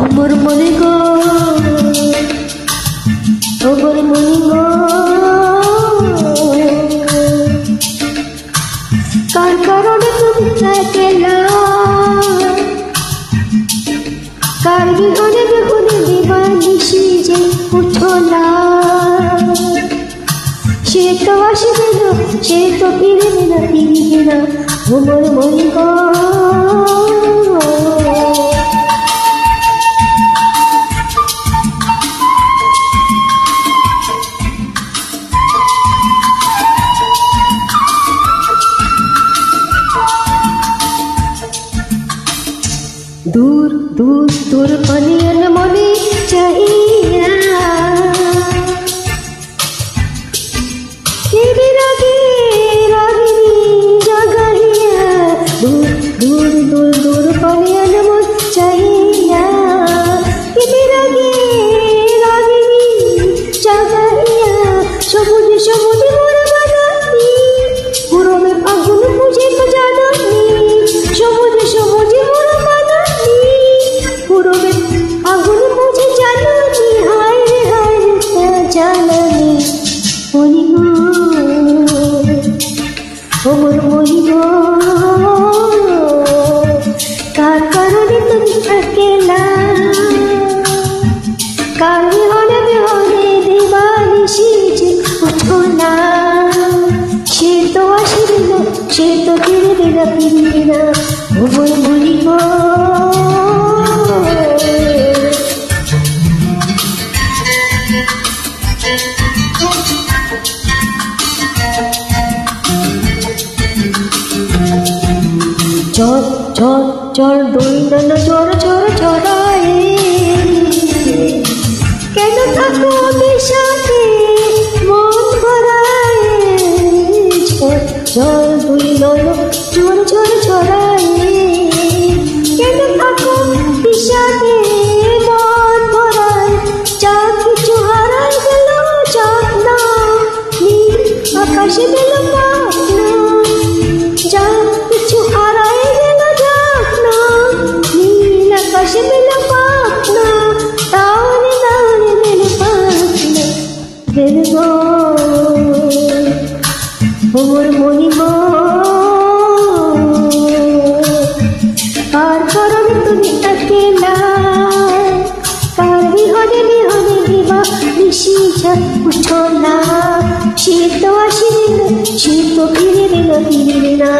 ওমর মনে গো, ওমর মনে গো, কার কারণে তুমি একলা, কার বিহনে বিহনে দিবানিশি যে উঠো না। সে তো আসবে না, সে তো ফিরবে না, ফিরবে না। ওমর মনে গো, दूर दूर दूर पनियन मने चाहिया तेरे रागे रागिनी जगहिया दूर दूर दूर दूर पनियन मन चाहिया तेरे रागे रागिनी जगहिया सबुज सबुज मोर बागानी पुरो में फागुन मुझे बजानी सबुज सबुज मोर আগুন বুঝে জানানি হায় রে হায় রে জানানি মনি গো, ওমর মনি গো, কার কারণে তুমি একলা, কার বিহনে বিহনে দিবানিশি যে উঠো না। সে তো আসবে না, সে তো ফিরবে না, ফিরবে না। ওমর মনি গো, চল চল চল দৈনন্দিন ঝড় ঝড় ঝড়ায় কেন থাকো বিষাদে মন ভরায়। চল চল দৈনন্দিন ঝড় ঝড় ঝড়ায় কেন থাকো বিষাদে মন ভরায়। যা কিছু হারায় গেল যাক না, নীল আকাশে গেল পাক না। যা কিছু হারায় গেল যাক না, নীল আকাশে গেল পাক না। তাহলে তাহলে গেল পাক না, গেল গো ওমর মনি গো, কার কারণে তুমি একলা, কার বিহনে বিহনে দিবানিশি যে উঠো না। সে তো আসবে না, সে তো ফিরবে না, ফিরবে না।